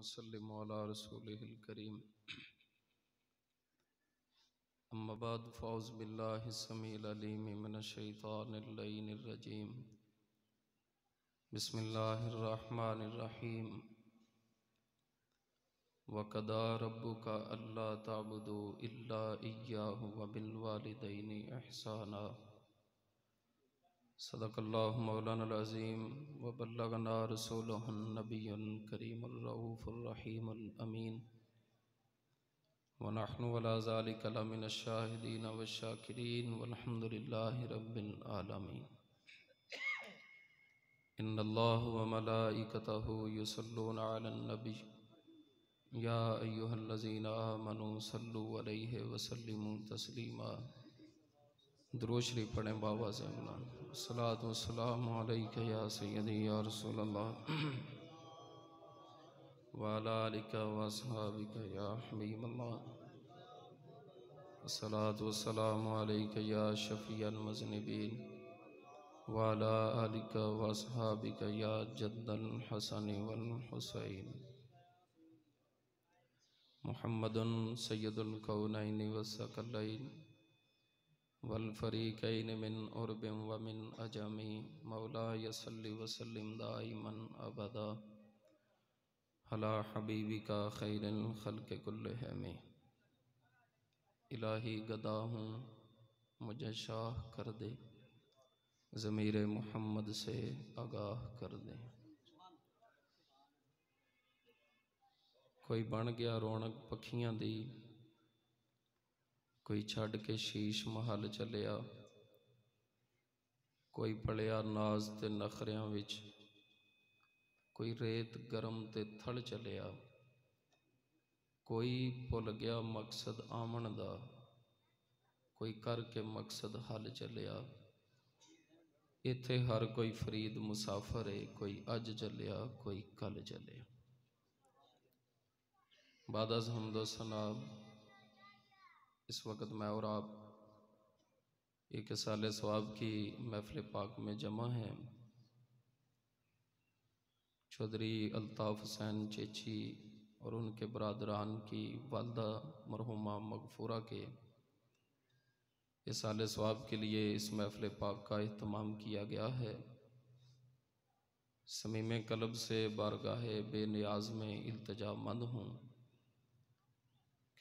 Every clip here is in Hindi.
वसल्लिम अला रसूलिहिल करीम। अम्मा बाद फ़ौज़ बिल्लाहि समील अलीम मिनश शैतानिर लईनिर रजीम। बिस्मिल्लाहिर रहमानिर रहीम। वक़दा रब्बुका अल्ला ताबुदू इल्ला इय्याहु व बिल वालिदैनि इहसाना। सदक़ल्लाहु मौलानाल अज़ीम व बल्लगना रसूलुहुन नबियुल करीमुर रऊफ़ुर रहीमुल अमीन। व नहनु अला ज़ालिका लमिनश शाहिदीन वश्शाकिरीन वल्हम्दुलिल्लाहि रब्बिल आलमीन। इन्नल्लाह व मलाइकतहु युसल्लूना अलन नबी या अय्युहल्लज़ीना आमनू सल्लु अलैहि व सल्लिमू तस्लीमा। दुरूद शरीफ पढ़ें बाबा से मिलान। सलातु वस्सलामु अलैका या सय्यदी या रसूलल्लाह व अला आलिका व अस्हाबिका या हबीबल्लाह। सलातु वस्सलामु अलैका या शफ़ीअल मुज़निबीन व अला आलिका व अस्हाबिका या जद्दल हसन वल हुसैन। मुहम्मदुन सय्यदुल कौनैनि व सकलैन वल फ़रीक़ैन मिन उर्बिन व मिन अजमी। मौलाय सल्लि व सल्लिम दाइमन अबदा अला हबीबिका खैरिल खल्क़ि कुल्लिहिम। इलाही गदा हूँ मुझे शाह कर दे, ज़मीर मोहम्मद से आगाह कर दे। कोई बन गया रौनक पखियां दी, कोई छड़ के शीश महल चलिया। कोई पलिया नाज ते नखरियां विच, कोई रेत गरम ते थड़ चलिया। कोई भुल गया मकसद आमन दा, कोई करके मकसद हल चलिया। इत्थे हर कोई फरीद मुसाफर है, कोई अज चलिया कोई कल चलिया। बाद अज़ हम्दो सना इस वक़्त मैं और आप एक साले सवाब की महफ़िल पाक में जमा हैं। चौधरी अल्ताफ़ हुसैन चेची और उनके बरादरान की वालदा मरहुमा मगफूरा के इस साले सवाब के लिए इस महफ़िल पाक का एहतमाम किया गया है। समीम कलब से बारगाहे बेनियाज में इल्तिजा मंद हूँ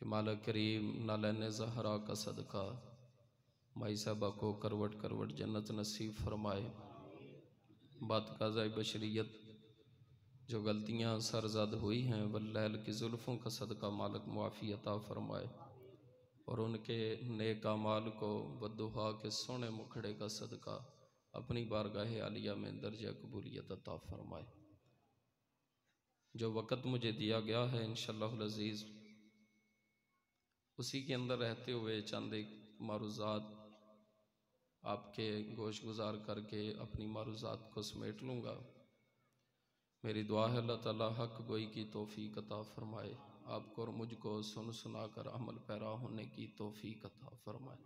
कि मौला करीम नालैन ज़हरा का सदका माई साहबा को करवट करवट जन्नत नसीब फरमाए। बातकाज़ाए बशरियत जो गलतियाँ सरजद हुई हैं वल्लैल की जुल्फ़ों का सदका मालिक मुआफ़ी अता फरमाए और उनके नेक अमाल को वद्दुहा के सोने मुखड़े का सदका अपनी बारगाह आलिया में दर्जा कबूलियत अता फरमाए। जो वक़्त मुझे दिया गया है इंशाअल्लाहुल अज़ीज़ उसी के अंदर रहते हुए चंद एक मारूज़ात आपके गोश गुजार करके अपनी मारूज़ात को समेट लूँगा। मेरी दुआ है अल्लाह ताला हक गोई की तौफ़ीक अता फ़रमाए, आपको और मुझको सुन सुना कर अमल पैरा होने की तौफ़ीक अता फ़रमाए।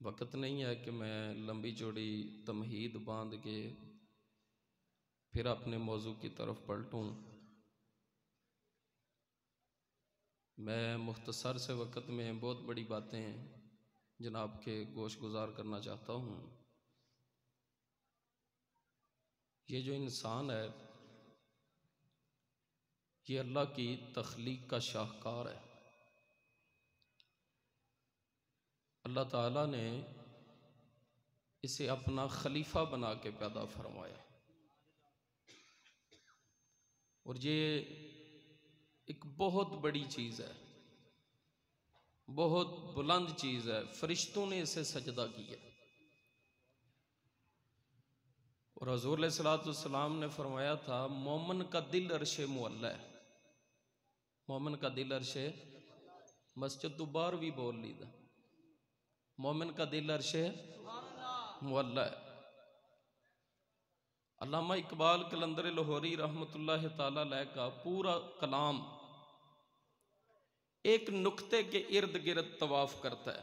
वक़्त नहीं है कि मैं लंबी चौड़ी तमहीद बांध के फिर अपने मौजू की तरफ पलटूँ। मैं मुख्तसर से वक़्त में बहुत बड़ी बातें जनाब के गोश गुजार करना चाहता हूँ। ये जो इंसान है ये अल्लाह की तख्लीक का शाहकार है। अल्लाह ताला ने इसे अपना खलीफा बना के पैदा फरमाया और ये एक बहुत बड़ी चीज़ है, बहुत बुलंद चीज़ है। फरिश्तों ने इसे सजदा किया और हज़ूर अलैहिस्सलाम ने फरमाया था मोमिन का दिल अर्शे मुअल्ला है। मोमिन का दिल अर्शे मस्जिद तो बाहर भी बोल ली था, मोमिन का दिल अर्शे मुअल्ला है। अल्लामा इकबाल कलंदर लाहौरी रहमतुल्लाह ताला अलैह का पूरा कलाम एक नुक्ते के इर्द गिर्द तवाफ करता है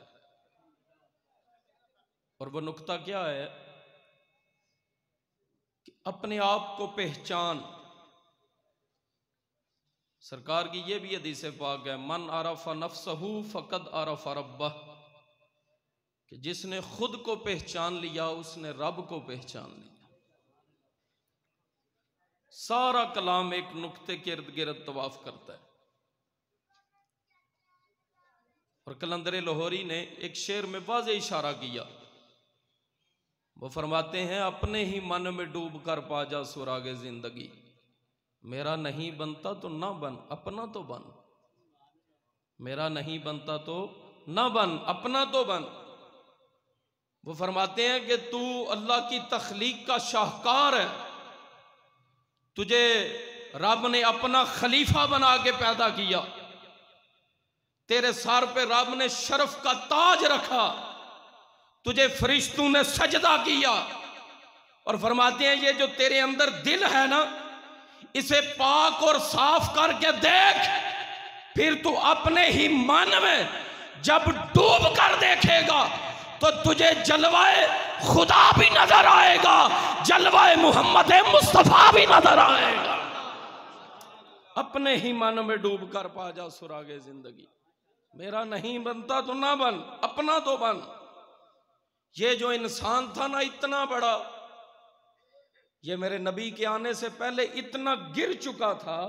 और वह नुक्ता क्या है कि अपने आप को पहचान, सरकार की ये भी हदीस पाक है, मन आरफ़ा नफ्सहू फ़क़द आरफ़ा रब्बह, कि जिसने खुद को पहचान लिया उसने रब को पहचान लिया। सारा कलाम एक नुक्ते के इर्द गिर्द तवाफ करता है। और कलंदर लाहौरी ने एक शेर में वाज़े इशारा किया, वो फरमाते हैं, अपने ही मन में डूब कर पा जा सुरागे जिंदगी, मेरा नहीं बनता तो ना बन, अपना तो बन। मेरा नहीं बनता तो ना बन, अपना तो बन। वो फरमाते हैं कि तू अल्लाह की तख्लीक का शाहकार है, तुझे रब ने अपना खलीफा बना के पैदा किया, तेरे सर पे रब ने शर्फ का ताज रखा, तुझे फरिश्तों ने सजदा किया। और फरमाते हैं ये जो तेरे अंदर दिल है ना, इसे पाक और साफ करके देख, फिर तू अपने ही मन में जब डूब कर देखेगा तो तुझे जलवाए खुदा भी नजर आएगा, जलवाए मोहम्मद मुस्तफा भी नजर आएगा। अपने ही मन में डूब कर पा जा सुरागे जिंदगी, मेरा नहीं बनता तो ना बन, अपना तो बन। ये जो इंसान था ना इतना बड़ा, ये मेरे नबी के आने से पहले इतना गिर चुका था,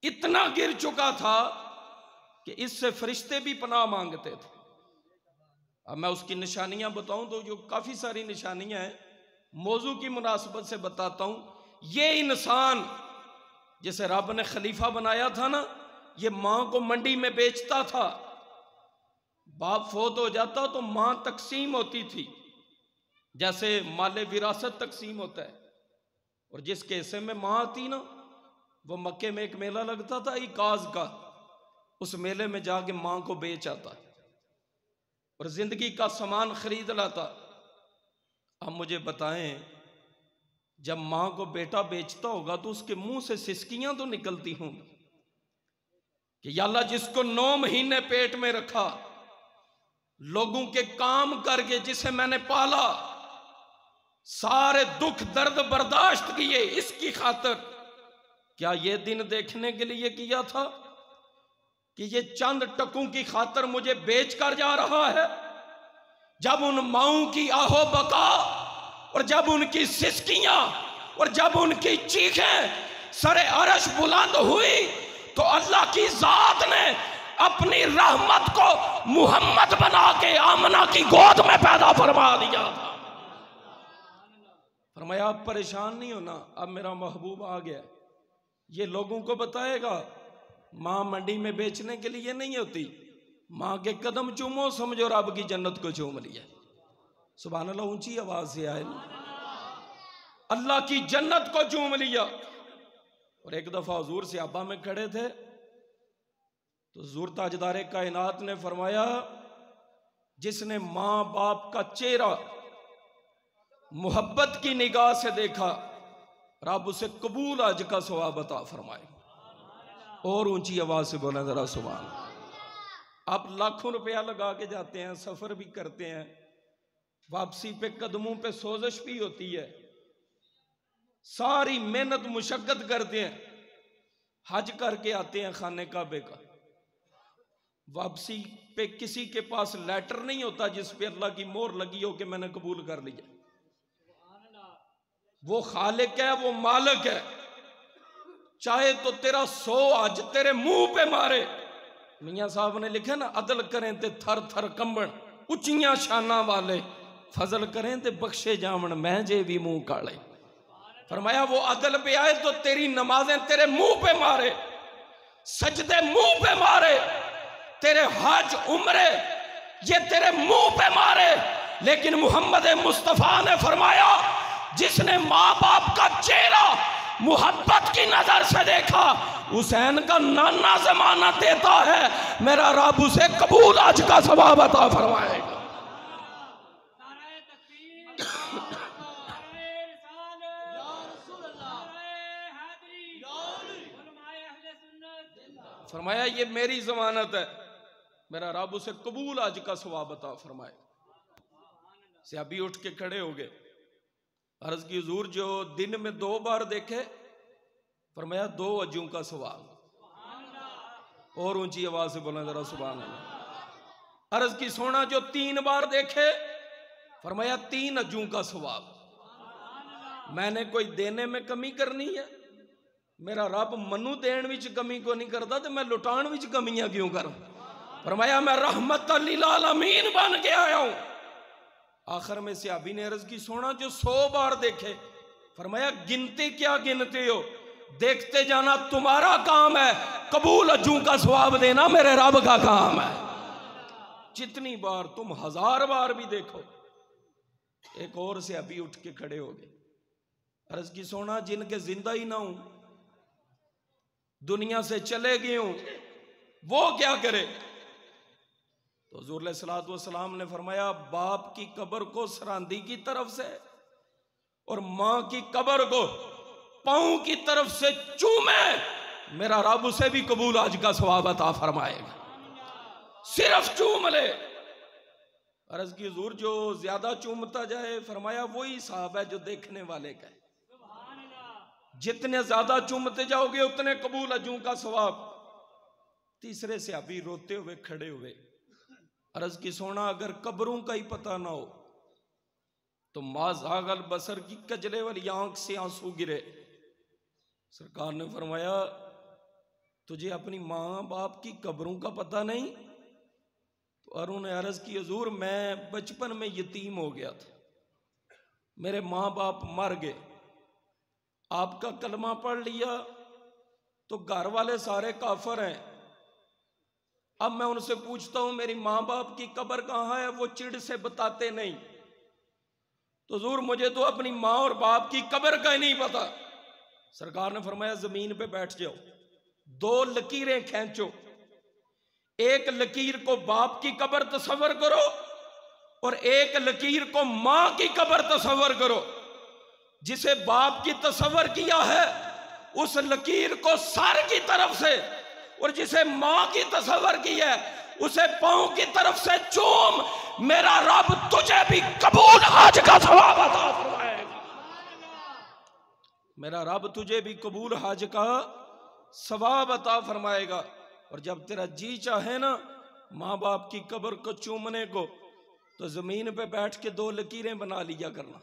इतना गिर चुका था कि इससे फरिश्ते भी पनाह मांगते थे। अब मैं उसकी निशानियां बताऊं तो जो काफी सारी निशानियां हैं, मौजू की मुनासबत से बताता हूं। ये इंसान जिसे रब ने खलीफा बनाया था ना, ये मां को मंडी में बेचता था, बाप फोत हो जाता तो मां तकसीम होती थी, जैसे माले विरासत तकसीम होता है। और जिसके हिस्से में मां आती ना, वो मक्के में एक मेला लगता था इकाज का, उस मेले में जाके मां को बेच आता और जिंदगी का सामान खरीद लाता। अब मुझे बताएं, जब मां को बेटा बेचता होगा तो उसके मुंह से सिसकियां तो निकलती होंगी कि या अल्लाह जिसको 9 महीने पेट में रखा, लोगों के काम करके जिसे मैंने पाला, सारे दुख दर्द बर्दाश्त किए इसकी खातिर, क्या ये दिन देखने के लिए किया था कि ये चंद टकों की खातिर मुझे बेच कर जा रहा है? जब उन माओं की आहो बका और जब उनकी सिसकियां और जब उनकी चीखें सरे अरश बुलंद हुई तो अल्लाह की जात ने अपनी रहमत को मुहम्मद बना के आमना की गोद में पैदा फरमा दिया था। फरमाया आप परेशान नहीं होना, अब मेरा महबूब आ गया। ये लोगों को बताएगा मां मंडी में बेचने के लिए नहीं होती, मां के कदम चूमो समझो रब की जन्नत को चूम लिया। सुभान अल्लाह, ऊंची आवाज से आए, अल्लाह की जन्नत को चूम लिया। और एक दफा हुजूर सहाबा में खड़े थे तो हुजूर ताजदारे कायनात ने फरमाया, जिसने मां बाप का चेहरा मोहब्बत की निगाह से देखा, रब उसे कबूल अज का सवाब अता फरमाए। और ऊंची आवाज से बोला जरा सुभान। आप लाखों रुपया लगा के जाते हैं, सफर भी करते हैं, वापसी पे कदमों पे सोजिश भी होती है, सारी मेहनत मुशक्कत करते हैं, हज करके आते हैं खाने काबे का, वापसी पे किसी के पास लेटर नहीं होता जिस पे अल्लाह की मोहर लगी हो कि मैंने कबूल कर लिया। वो खालिक है, वो मालिक है, चाहे तो तेरा 100 हज तेरे मुंह पे मारे। मियां साहब ने लिखा ना, अदल करें ते थर थर कंबन, उच्चियां शाना वाले, फजल करें ते बख्शे जामन मैं जे भी मुंह काले। फरमाया वो अदल पे आए तो तेरी नमाजें तेरे मुंह पे मारे, सजदे मुंह पे मारे, तेरे हज उम्रे ये तेरे मुंह पे मारे। लेकिन मोहम्मद मुस्तफा ने फरमाया, जिसने माँ बाप का चेहरा मोहब्बत की नजर से देखा, हुसैन का नाना जमाना देता है, मेरा रब उसे कबूल आज का सवाब अता फरमाएगा। फरमाया ये मेरी जमानत है, मेरा रब उसे कबूल आज का सवाब अता फरमाए। सहाबी उठ के खड़े हो गए, अर्ज की हुजूर जो दिन में 2 बार देखे, फरमाया 2 वजूं का सवाब। और ऊंची आवाज से बोला जरा सुभान अल्लाह। अर्ज की सोना जो 3 बार देखे, फरमाया 3 अज्जों का सवाब। मैंने कोई देने में कमी करनी है? मेरा रब मनु देन विच कमी को नहीं करता, तो मैं लुटान विच कमियां क्यों करूं? फरमाया मैं रहमत लिल आलमीन बन के आया हूं। आखिर में सहाबी ने अर्ज की सोना जो 100 बार देखे, फरमाया गिनते क्या गिनते हो, देखते जाना तुम्हारा काम है, कबूल अज्जू का सवाब देना मेरे रब का काम है। जितनी बार तुम 1000 बार भी देखो। एक और से अभी उठ के खड़े हो गए। अर्ज की सोना जिनके जिंदा ही ना हूं, दुनिया से चले गए हूं, वो क्या करे? तो हुज़ूर अलैहिस्सलातु वस्सलाम ने फरमाया बाप की कब्र को सरांदी की तरफ से और मां की कब्र को पांव की तरफ से चूमे, मेरा रब उसे भी कबूल आज का सवाब अता फरमाएगा। सिर्फ चूम ले। अर्ज की हुजूर जो ज्यादा चूमता जाए, फरमाया वही साहब है जो देखने वाले का है। जितने ज्यादा चूमते जाओगे उतने कबूल अजू का सवाब। तीसरे से अभी रोते हुए खड़े हुए। अर्ज की सोना अगर कब्रों का ही पता ना हो तो माज़ागल बसर की कजले वाली आंख से आंसू गिरे। सरकार ने फरमाया तुझे अपनी माँ बाप की कब्रों का पता नहीं? तो अरुण ने अर्ज की हुजूर मैं बचपन में यतीम हो गया था, मेरे माँ बाप मर गए, आपका कलमा पढ़ लिया तो घर वाले सारे काफर हैं। अब मैं उनसे पूछता हूं मेरी माँ बाप की कब्र कहाँ है, वो चिढ़ से बताते नहीं। तो हुजूर मुझे तो अपनी माँ और बाप की कब्र का ही नहीं पता। सरकार ने फरमाया जमीन पे बैठ जाओ, 2 लकीरें खींचो, एक लकीर को बाप की कब्र तस्वर करो और एक लकीर को माँ की कब्र तस्वर करो। जिसे बाप की तस्वर किया है उस लकीर को सर की तरफ से, और जिसे माँ की तस्वर की है उसे पांव की तरफ से चूम, मेरा रब तुझे भी कबूल हज का सवाब अता फरमाएगा। मेरा रब तुझे भी कबूल हज का सवाब अता फरमाएगा। और जब तेरा जी चाहे ना माँ बाप की कब्र को चूमने को, तो जमीन पे बैठ के 2 लकीरें बना लिया करना।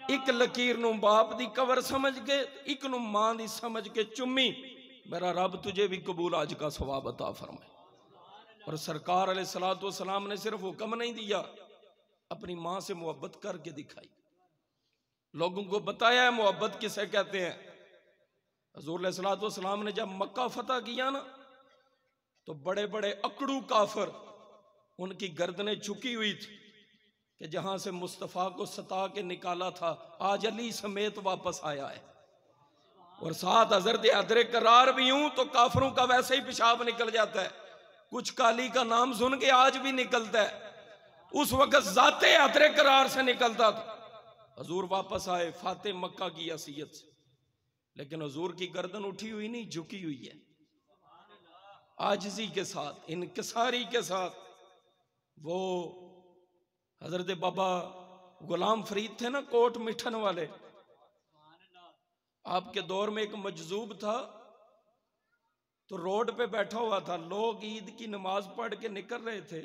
एक लकीर नू बाप दी कब्र समझ के, एक नू मां दी समझ के चुम्मी, मेरा रब तुझे भी कबूल आज का सवाब अता फरमाए। और सरकार अलैहिस्सलातु वस्सलाम ने सिर्फ हुक्म नहीं दिया, अपनी मां से मोहब्बत करके दिखाई, लोगों को बताया है मोहब्बत किसे कहते हैं। हुज़ूर अलैहिस्सलातु वस्सलाम ने जब मक्का फतह किया ना, तो बड़े बड़े अकड़ू काफिर, उनकी गर्दनें झुकी हुई थी कि जहां से मुस्तफ़ा को सता के निकाला था आज अली समेत वापस आया है। और साथ हज़रत अदर करार भी हूं तो काफिरों का वैसे ही पेशाब निकल जाता है, कुछ काली का नाम सुन के आज भी निकलता है, उस वक्त जाते अदर करार से निकलता था। हुजूर वापस आए फाते मक्का की हैसियत से, लेकिन हुजूर की गर्दन उठी हुई नहीं, झुकी हुई है। आजिज़ी के साथ, इनकिसारी के साथ। वो हजरत बाबा गुलाम फरीद थे ना, कोट मिठन वाले, आपके दौर में एक मजजूब था, तो रोड पे बैठा हुआ था, लोग ईद की नमाज पढ़ के निकल रहे थे।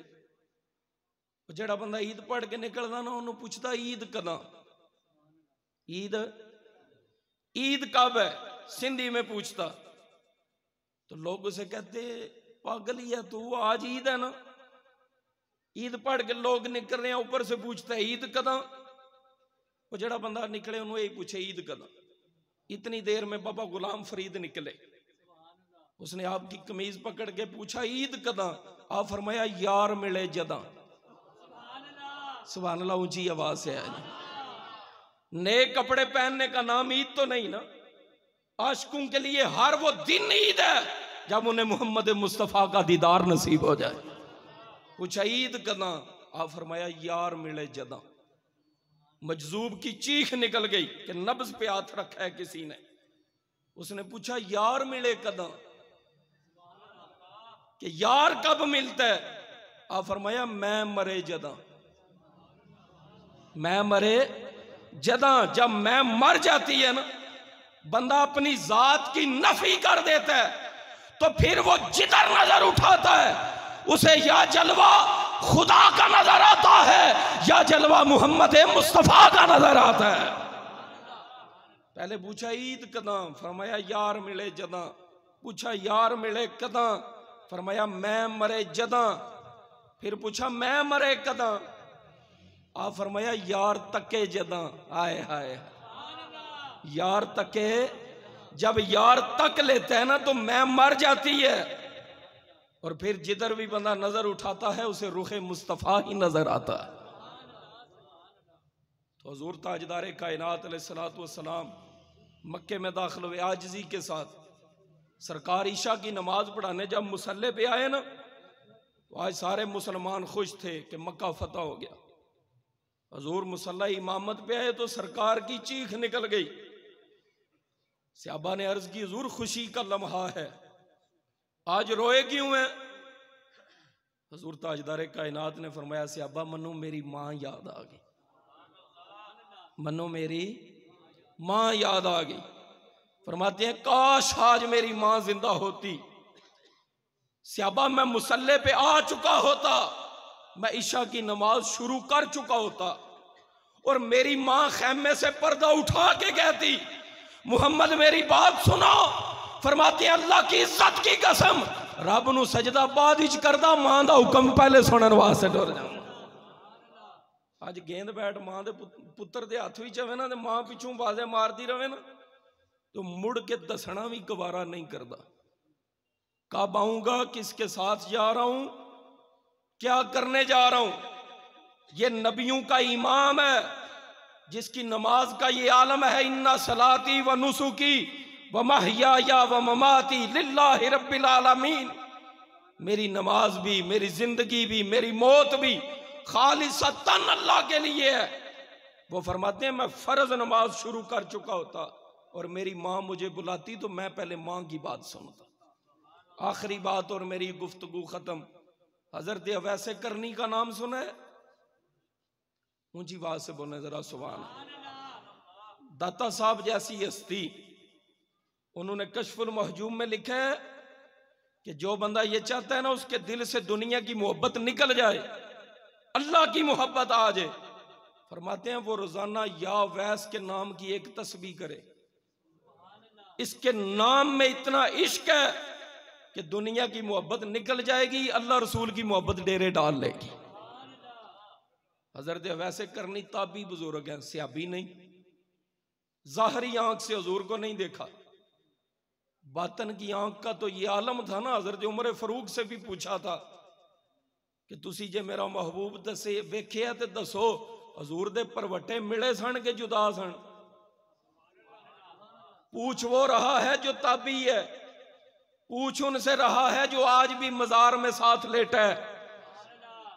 जेड़ा बंदा ईद पढ़ के निकलता ना, उन्होंने पूछता ईद कदा, ईद ईद कब है, सिंधी में पूछता। तो लोग उसे कहते पागल ही है तू, आज ईद है ना। ईद पढ़ के लोग निकल रहे हैं, ऊपर से पूछता है ईद कदा। वो जेड़ा बंदा निकले उन्होंने यही पूछे ईद कदा। इतनी देर में बाबा गुलाम फरीद निकले, उसने आपकी कमीज पकड़ के पूछा ईद कदा। आप फरमाया यार मिले जदा। सुभान अल्लाह, ऊंची आवाज से है। नए कपड़े पहनने का नाम ईद तो नहीं ना। आशिकों के लिए हर वो दिन ईद है जब उन्हें मोहम्मद मुस्तफ़ा का दीदार नसीब हो जाए। पूछा ईद कदा, आप फरमाया यार मिले जदा। मजजूब की चीख निकल गई कि नब्ज पे हाथ रखा है किसी ने। उसने पूछा यार मिले कदा, कि यार कब मिलता है। आप फरमाया मैं मरे जदा। मैं मरे जदा, जब मैं मर जाती है ना, बंदा अपनी जात की नफी कर देता है, तो फिर वो जिधर नजर उठाता है उसे या जलवा खुदा का नजर आता है या जलवा मोहम्मद मुस्तफा का नजर आता है। पहले पूछा ईद कदा, फरमाया यार मिले जदा। पूछा यार मिले कदा, फरमाया मैं मरे जदा। फिर पूछा मैं मरे कदा, आ फरमाया यार तके जदा। आए हाय, यार तके, जब यार तक लेते हैं ना तो मैं मर जाती है। और फिर जिधर भी बंदा नजर उठाता है उसे रुखे मुस्तफा ही नजर आता है। तो हुजूर ताजदार कायनात अलैहिस्सलातु वस्सलाम मक्के में दाखिल हुए आजिज़ी के साथ। सरकार ईशा की नमाज पढ़ाने जब मुसल्ले पे आए ना तो आज सारे मुसलमान खुश थे कि मक्का फतह हो गया। हुजूर मुसल्ला इमामत पे आए तो सरकार की चीख निकल गई। सहाबा ने अर्ज की हुजूर खुशी का लम्हा है, आज रोए क्यों है? हुजूर ताजदार कायनात ने फरमाया सहाबा मनो मेरी माँ याद आ गई, मनो मेरी माँ याद आ गई। फरमाते हैं काश आज मेरी माँ जिंदा होती। सहाबा मैं मुसल्ले पे आ चुका होता, मैं ईशा की नमाज शुरू कर चुका होता और मेरी माँ खैमे से पर्दा उठा के कहती मुहम्मद मेरी बात सुनो। फरमाते हैं अल्लाह की इज्जत की कसम रब नू सजदा बाद विच करदा, मां दा हुक्म पहले सुनन वास्ते डर जांदा। अज गेंद बैट मां दे पुत्र दे हथ विच होवे ना ते मां पिछों बाजे मारदी रहे ना तो मुड़ के दसना भी गवारा नहीं करता। कब आऊंगा, किसके साथ जा रहा हूं, क्या करने जा रहा हूं। ये नबियों का इमाम है जिसकी नमाज का ये आलम है, इन्ना सलाती व नुसुकी व महयाया व ममाती लिल्लाहि रब्बिल आलमीन। मेरी नमाज भी, मेरी जिंदगी भी, मेरी मौत भी खालिसतन अल्लाह के लिए है। वो फरमाते हैं मैं फर्ज नमाज शुरू कर चुका होता और मेरी माँ मुझे बुलाती तो मैं पहले माँ की बात सुनता। आखिरी बात और मेरी गुफ्तगू खत्म। हजरत अवैसे करनी का नाम सुना है? ऊंची आवाज से बोले जरा सुभान अल्लाह। दाता साहब जैसी हस्ती, उन्होंने कश्फुल महजूम में लिखा है कि जो बंदा ये चाहता है ना उसके दिल से दुनिया की मोहब्बत निकल जाए, अल्लाह की मोहब्बत आ जाए, फरमाते हैं वो रोजाना या वैस के नाम की एक तस्बीह करे। इसके नाम में इतना इश्क है कि दुनिया की मोहब्बत निकल जाएगी, अल्लाह रसूल की मोहब्बत डेरे डाल लेगी। हजरत वैसे करनी ताबी बुजुर्ग हैं, सियाबी नहीं। जाहरी आंख से हुजूर को नहीं देखा, बातन की आंख का तो ये आलम था ना। हजरत उमर फरूक से भी पूछा था कि तुसी जे मेरा महबूब दसे वेखे तो दसो हजूर दे परवटे मिले सन के जुदा सन। पूछ वो रहा है जो ताबी है, पूछ उनसे रहा है जो आज भी मजार में साथ लेटा है।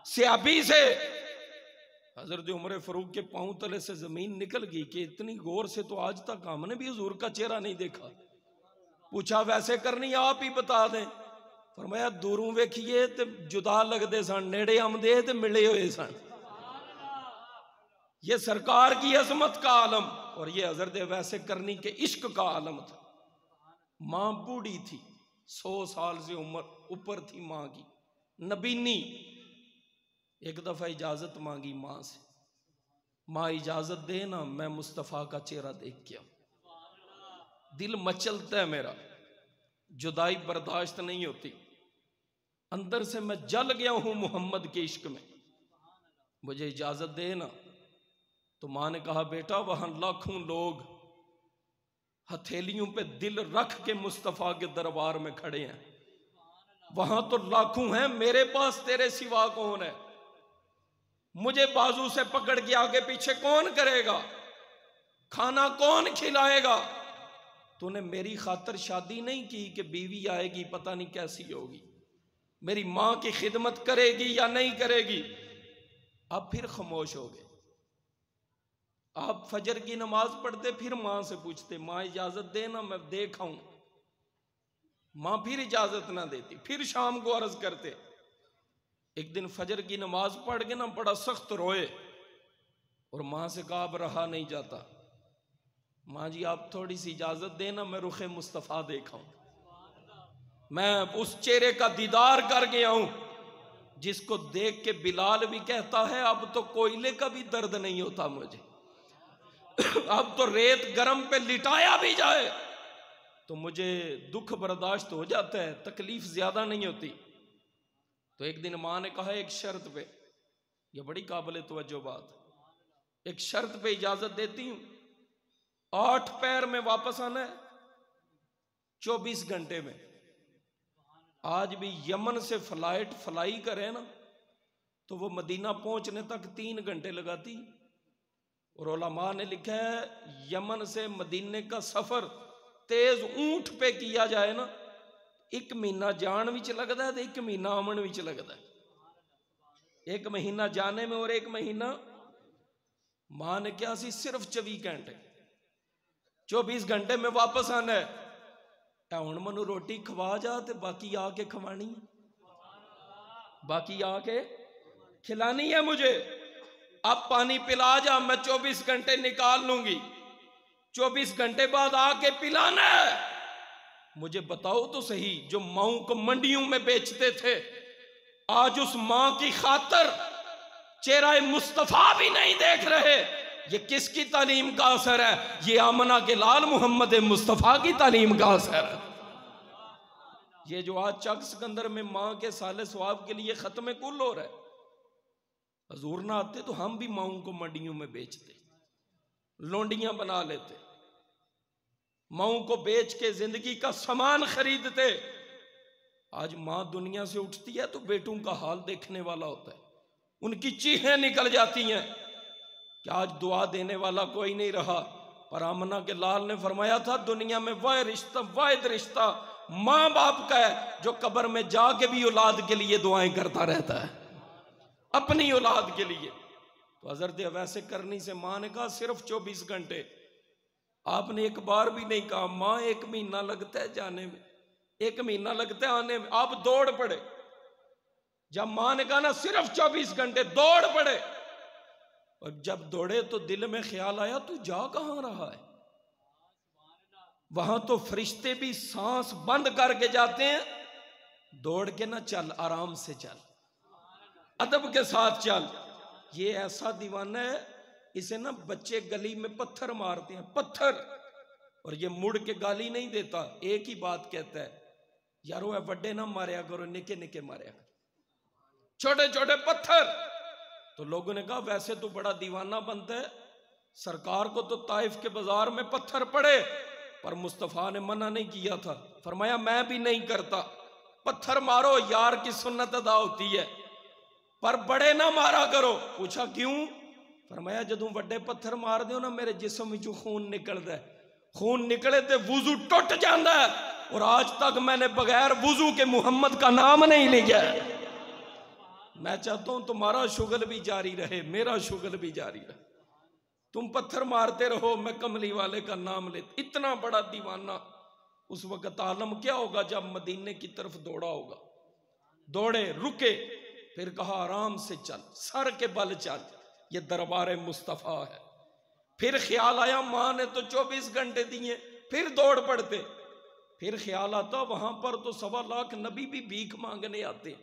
सियाबी से हजरत उमर फरूक के पांव तले से जमीन निकल गई कि इतनी गौर से तो आज तक हमने भी हुजूर का चेहरा नहीं देखा। पूछा वैसे करनी आप ही बता दें। फरमाया दूरों वेखिए ते जुदा लगते सन, नेड़े आमदे ते मिले हुए सन। ये सरकार की अजमत का आलम और ये हजरत वैसे करनी के इश्क का आलम था। मां बूढ़ी थी, 100 साल से उम्र ऊपर थी मां की, नबीनी। एक दफा इजाजत मांगी मां से, मां इजाजत दे ना मैं मुस्तफा का चेहरा देख के आऊं। दिल मचलता है मेरा, जुदाई बर्दाश्त नहीं होती, अंदर से मैं जल गया हूं मोहम्मद के इश्क में, मुझे इजाजत दे ना। तो मां ने कहा बेटा वहां लाखों लोग हथेलियों पे दिल रख के मुस्तफा के दरबार में खड़े हैं, वहां तो लाखों हैं, मेरे पास तेरे सिवा कौन है। मुझे बाजू से पकड़ के आगे पीछे कौन करेगा, खाना कौन खिलाएगा। तूने मेरी खातर शादी नहीं की कि बीवी आएगी पता नहीं कैसी होगी, मेरी मां की खिदमत करेगी या नहीं करेगी। अब फिर खामोश हो गए। आप फजर की नमाज पढ़ते फिर मां से पूछते मां इजाजत दे ना मैं देख आऊं। मां फिर इजाजत ना देती, फिर शाम को अर्ज करते। एक दिन फजर की नमाज पढ़ के ना बड़ा सख्त रोए और मां से कहा अब रहा नहीं जाता, मां जी आप थोड़ी सी इजाजत देना मैं रुखे मुस्तफा देखाऊं। मैं उस चेहरे का दीदार कर गया हूं जिसको देख के बिलाल भी कहता है अब तो कोयले का भी दर्द नहीं होता मुझे। अब तो रेत गरम पे लिटाया भी जाए तो मुझे दुख बर्दाश्त हो जाता है, तकलीफ ज्यादा नहीं होती। तो एक दिन मां ने कहा एक शर्त पे, यह बड़ी काबिल तवज्जो बात, एक शर्त पे इजाजत देती हूं, 8 पैर में वापस आना है 24 घंटे में। आज भी यमन से फ्लाइट फ्लाई करे ना तो वो मदीना पहुंचने तक 3 घंटे लगाती। और उलमा ने लिखा है यमन से मदीने का सफर तेज ऊंट पे किया जाए ना 1 महीना जान विच लगता है तो 1 महीना आमन विच लगता है। 1 महीना जाने में और 1 महीना। मां ने क्या सी सिर्फ 24 घंटे, 24 घंटे में वापस आना है। हुण मैनू रोटी खवा जा ते बाकी आके खवानी है, बाकी आके खिलानी है मुझे। अब पानी पिला जा, मैं 24 घंटे निकाल लूंगी, 24 घंटे बाद आके पिलाना है। मुझे बताओ तो सही, जो माओ को मंडियों में बेचते थे आज उस मां की खातर चेहरा मुस्तफा भी नहीं देख रहे। ये किसकी तालीम का असर है? ये आमना के लाल मोहम्मद मुस्तफा की तालीम का असर है। ये जो आज चक सिकंदर में मां के साले सवाब के लिए खत्म कुल हो रहा है, हजूर ना आते तो हम भी माओं को मंडियों में बेचते, लोंडियां बना लेते, माओं को बेच के जिंदगी का सामान खरीदते। आज मां दुनिया से उठती है तो बेटों का हाल देखने वाला होता है, उनकी चीखें निकल जाती हैं कि आज दुआ देने वाला कोई नहीं रहा। पर आमना के लाल ने फरमाया था दुनिया में वह रिश्ता, वाहिद रिश्ता मां बाप का है जो कब्र में जाके भी औलाद के लिए दुआएं करता रहता है, अपनी औलाद के लिए। तो हजरत वैसे करनी से मां ने कहा सिर्फ 24 घंटे। आपने एक बार भी नहीं कहा मां 1 महीना लगता है जाने में, 1 महीना लगता है आने में। आप दौड़ पड़े। जब मां ने कहा ना सिर्फ 24 घंटे, दौड़ पड़े। और जब दौड़े तो दिल में ख्याल आया तू जा कहां रहा है? वहां तो फरिश्ते भी सांस बंद करके जाते हैं। दौड़ के ना चल, आराम से चल, अदब के साथ चल। ये ऐसा दीवाना है, इसे ना बच्चे गली में पत्थर मारते हैं, पत्थर, और ये मुड़ के गाली नहीं देता, एक ही बात कहता है यारो है बड़े ना मारया करो, निके निके मारया करो, छोटे छोटे पत्थर। तो लोगों ने कहा वैसे तो बड़ा दीवाना बनता है, सरकार को तो ताइफ के बाजार में पत्थर पड़े, पर मुस्तफा ने मना नहीं किया था। फरमाया मैं भी नहीं करता, पत्थर मारो, यार की सुन्नत अदा होती है, पर बड़े ना मारा करो। पूछा क्यों? फरमाया जदों बड़े पत्थर मार दो ना मेरे जिस्म विचों खून निकलता है, खून निकले तो वुजू टुट जाता है, और आज तक मैंने बगैर वुजू के मुहम्मद का नाम नहीं लिया। मैं चाहता हूं तुम्हारा शुगल भी जारी रहे, मेरा शुगल भी जारी रहे, तुम पत्थर मारते रहो, मैं कमली वाले का नाम लेते। इतना बड़ा दीवाना। उस वक्त आलम क्या होगा जब मदीने की तरफ दौड़ा होगा। दौड़े, रुके, फिर कहा आराम से चल, सर के बल चल, ये दरबार मुस्तफा है। फिर ख्याल आया मां ने तो 24 घंटे दिए, फिर दौड़ पड़ते। फिर ख्याल आता वहां पर तो 1.25 लाख नबी भी भीख मांगने आते,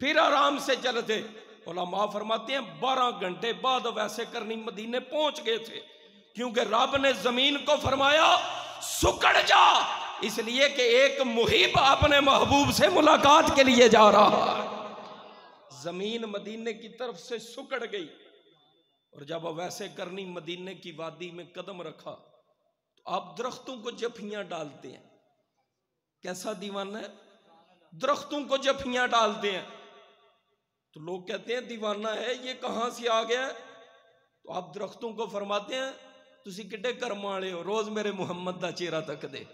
फिर आराम से चलते। उलमा फरमाते हैं 12 घंटे बाद वैसे करनी मदीने पहुंच गए थे, क्योंकि रब ने जमीन को फरमाया सुकड़ जा, इसलिए कि एक मुहिब अपने महबूब से मुलाकात के लिए जा रहा है। जमीन मदीने की तरफ से सुकड़ गई। और जब वैसे करनी मदीने की वादी में कदम रखा तो आप दरख्तों को जफियां डालते हैं। कैसा दीवाना है, दरख्तों को जफियां डालते हैं। तो लोग कहते हैं दीवाना है, ये कहां से आ गया? तो आप दरख्तों को फरमाते हैं तुसी किड्डे कर्म वाले हो, रोज मेरे मुहम्मद का चेहरा तक दे।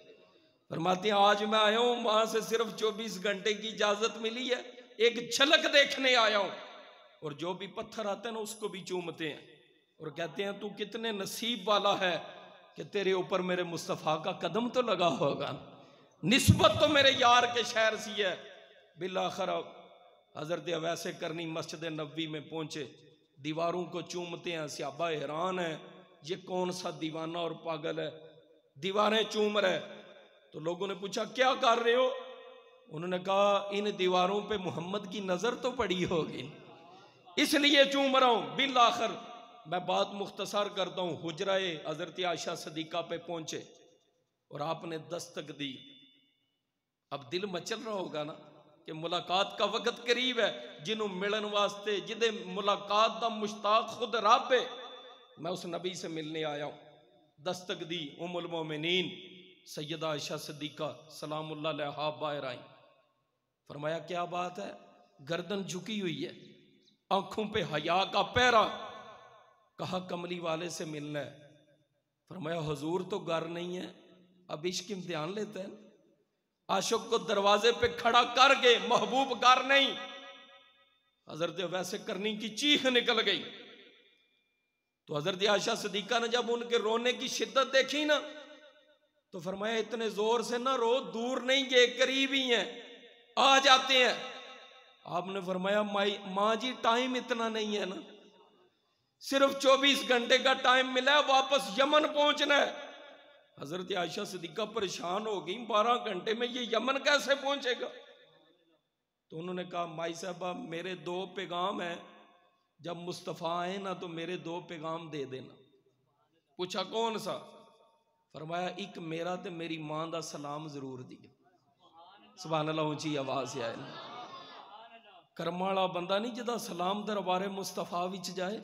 फरमाते हैं आज मैं आया हूं, वहां से सिर्फ 24 घंटे की इजाजत मिली है, एक झलक देखने आया हूं। और जो भी पत्थर आते हैं ना उसको भी चूमते हैं और कहते हैं तू कितने नसीब वाला है कि तेरे ऊपर मेरे मुस्तफ़ा का कदम तो लगा होगा, निस्बत तो मेरे यार के शहर सी है। बिलाखिर हजरत वैसे करनी मस्जिद नबवी में पहुंचे, दीवारों को चूमते हैं। सहाबा हैरान है ये कौन सा दीवाना और पागल है, दीवारें चूम रहे। तो लोगों ने पूछा क्या कर रहे हो? उन्होंने कहा इन दीवारों पे मोहम्मद की नजर तो पड़ी होगी, इसलिए चूम रहा हूं। बिल आखिर मैं बात मुख्तसर करता हूं, हुजराए हजरत आयशा सदीका पे पहुंचे और आपने दस्तक दी। अब दिल मचल रहा होगा ना कि मुलाकात का वक्त करीब है, जिन्हों मिलन वास्ते जिदे मुलाकात दा मुश्ताक खुद रब है, मैं उस नबी से मिलने आया हूं। दस्तक दी, उम्मुल मोमिनीन सैयदा आयशा सदीका सलामुल्लाह अलैहा बाहर आई। फरमाया क्या बात है, गर्दन झुकी हुई है, आंखों पे हया का पहरा। कहा कमली वाले से मिलना है। फरमाया हुजूर तो घर नहीं है, अब इश्क इम्तिहान लेते हैं। आशिक को दरवाजे पे खड़ा करके महबूब घर नहीं। हजरत वैसे करनी की चीख निकल गई। तो हजरत आयशा सिद्दीका ने जब उनके रोने की शिद्दत देखी ना, तो फरमाया इतने जोर से ना रो, दूर नहीं गए, करीब ही हैं, आ जाते हैं। आपने फरमाया माँ जी टाइम इतना नहीं है ना, सिर्फ 24 घंटे का टाइम मिला है, वापस यमन पहुंचना है। हजरत आयशा सिद्दीका परेशान हो गई, 12 घंटे में ये यमन कैसे पहुंचेगा। तो उन्होंने कहा माई साहबा मेरे 2 पैगाम हैं, जब मुस्तफ़ा आए ना तो मेरे 2 पैगाम दे देना। पूछा कौन सा। फरमाया एक मेरा ते मेरी मां दा सलाम जरूर दिए। सुभान अल्लाह, ऊंची आवाज से आए ना। कर्म वाला बंदा नहीं जिदा सलाम दरबारे मुस्तफ़ा विच जाए।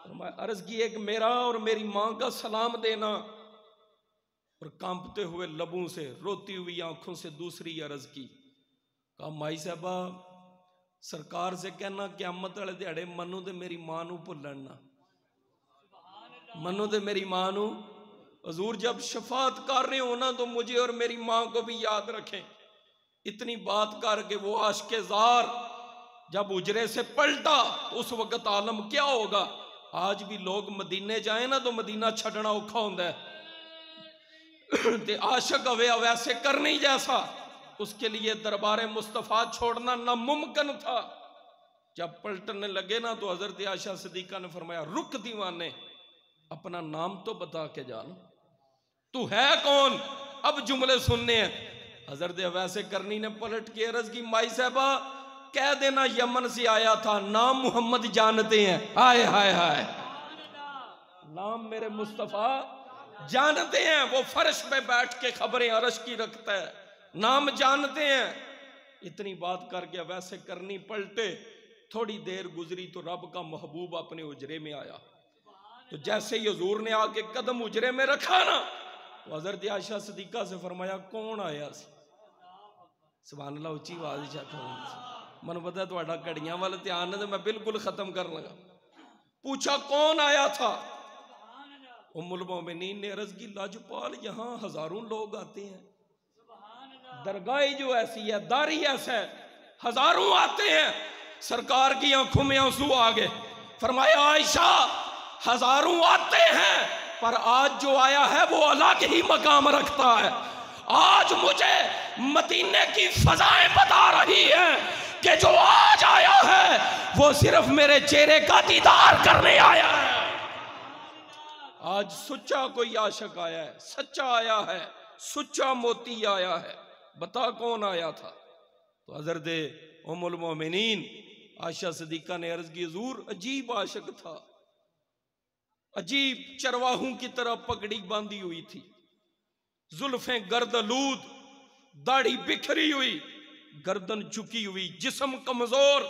फरमाया अर्ज की एक मेरा और मेरी मां का सलाम देना। और कांपते हुए लबों से, रोती हुई आंखों से दूसरी अर्ज की। कहा माई साहबा सरकार से कहना क़यामत वाले दिहाड़े मनु ते मेरी मां नू भुल्लण ना, मनु ते मेरी मां नू। हजूर जब शफात कर रहे हो ना तो मुझे और मेरी मां को भी याद रखें। इतनी बात करके वो आशिक़े ज़ार जब उजरे से पलटा तो उस वक्त आलम क्या होगा। आज भी लोग मदीने जाए ना तो मदीना छड़ना औखा होता है, ते आशिक हवे वैसे करनी जैसा, उसके लिए दरबारे मुस्तफ़ा छोड़ना नामुमकिन था। जब पलटने लगे ना तो हजरत आयशा सिद्दीका ने फरमाया रुक दीवाने, अपना नाम तो बता के जान, तू है कौन। अब जुमले सुनने हैं। हजरत वैसे करनी ने पलट के अर्ज की माई साहबा कह देना यमन से आया था, नाम मोहम्मद जानते हैं। हाय हाय हाय, नाम मेरे मुस्तफ़ा जानते हैं। वो फर्श पे बैठ के खबरें अर्श की रखता है, नाम जानते हैं। इतनी बात करके वैसे करनी पलटे। थोड़ी देर गुजरी तो रब का महबूब अपने उजरे में आया। तो जैसे ही हुजूर ने आके कदम उजरे में रखा ना तो हजरत आयशा सिद्दीका से फरमाया कौन आया। सुभान अल्लाह, उच्ची आवाज मन पता थोड़ा घड़ियां वाले ध्यान है, मैं बिल्कुल खत्म कर लगा। पूछा कौन आया था। उम्मुल मोमिनीन ने अर्ज की लाजपाल यहाँ हजारों लोग आते हैं, दरगाह जो ऐसी है, दारी ऐसा है, हजारों आते हैं। सरकार की आंखों में आंसू आ गए। फरमाया आयशा हजारों आते हैं पर आज जो आया है वो अलग ही मकाम रखता है। आज मुझे मदीने की फजाएं बता रही हैं कि जो आज आया है वो सिर्फ मेरे चेहरे का दीदार करने आया है। आज सच्चा कोई आशिक आया है, सच्चा आया है, सच्चा मोती आया है। बता कौन आया था। तो हजरत उम्मुल मोमिनीन आयशा सिद्दीका ने अर्ज की हुजूर अजीब आशिक था, अजीब चरवाहों की तरह पगड़ी बांधी हुई थी, जुल्फें गर्दलूद, दाढ़ी बिखरी हुई, गर्दन झुकी हुई, जिस्म कमजोर,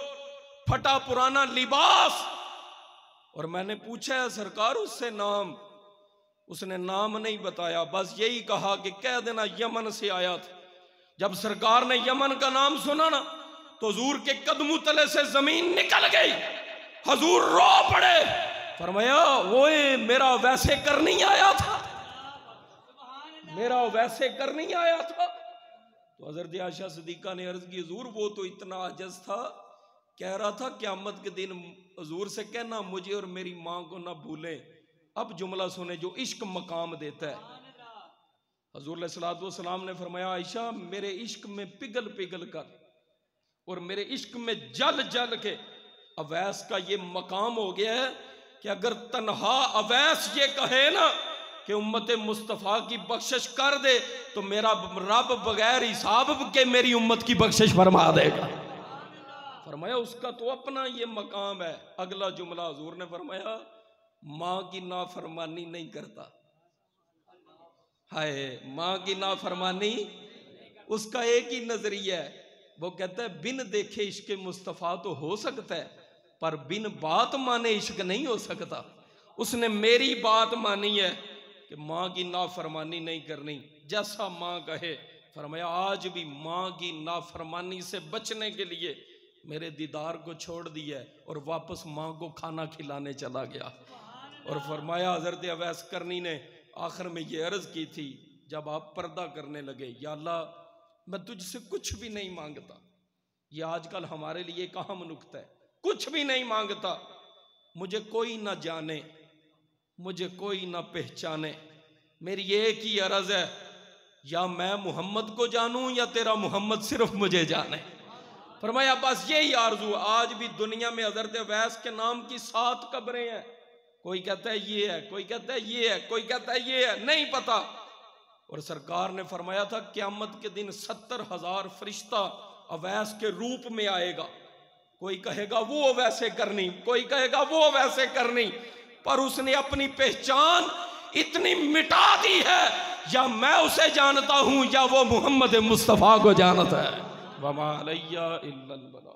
फटा पुराना लिबास। और मैंने पूछा है सरकार उससे नाम, उसने नाम नहीं बताया, बस यही कहा कि कह देना यमन से आया था। जब सरकार ने यमन का नाम सुना ना तो हुजूर के कदमों तले से जमीन निकल गई। हुजूर रो पड़े। फरमाया वो मेरा वैसे करनी आया था, मेरा वैसे करनी आया था। तो हजरत आयशा सिद्दीका ने अर्ज की हुजूर वो तो इतना आजिज था, कह रहा था क़यामत के दिन हुजूर से कहना मुझे और मेरी मां को ना भूलें। अब जुमला सुने जो इश्क मकाम देता है। हुजूर अलैहिस्सलातु वस्सलाम ने फरमाया आयशा मेरे इश्क में पिघल पिघल कर और मेरे इश्क में जल जल के अवैस का ये मकाम हो गया है कि अगर तन्हा अवैस ये कहे ना कि उम्मत मुस्तफ़ा की बख्शिश कर दे तो मेरा रब बगैर हिसाब के मेरी उम्मत की बख्शिश फरमा देगा। फरमाया उसका तो अपना ये मकाम है। अगला जुमला हुजूर ने फरमाया माँ की नाफरमानी नहीं करता। हाय, माँ की नाफरमानी उसका एक ही नजरिया है, वो कहता है बिन देखे इश्क मुस्तफ़ा तो हो सकता है, पर बिन बात माने इश्क नहीं हो सकता। उसने मेरी बात मानी है कि माँ की नाफरमानी नहीं करनी, जैसा माँ कहे। फरमाया आज भी माँ की नाफरमानी से बचने के लिए मेरे दीदार को छोड़ दिया और वापस माँ को खाना खिलाने चला गया। और फरमाया हज़रत अवैस करनी ने आखिर में ये अर्ज़ की थी जब आप पर्दा करने लगे, या अल्लाह मैं तुझसे कुछ भी नहीं मांगता। ये आजकल हमारे लिए एक अहम नुक्ता है, कुछ भी नहीं मांगता, मुझे कोई ना जाने, मुझे कोई ना पहचाने, मेरी एक ही अर्ज़ है, या मैं मोहम्मद को जानूं या तेरा मोहम्मद सिर्फ मुझे जाने। फरमाया बस यही आरज़ू। आज भी दुनिया में हज़रत अवैस के नाम की 7 कब्रें हैं। कोई कहता है ये है, कोई कहता है ये है, कोई कहता है ये है, नहीं पता। और सरकार ने फरमाया था क़यामत के दिन 70,000 फरिश्ता अवैस के रूप में आएगा। कोई कहेगा वो वैसे करनी, कोई कहेगा वो वैसे करनी, पर उसने अपनी पहचान इतनी मिटा दी है, या मैं उसे जानता हूं या वो मोहम्मद मुस्तफ़ा को जानता है। वमा अलैया इल्लल बलाग।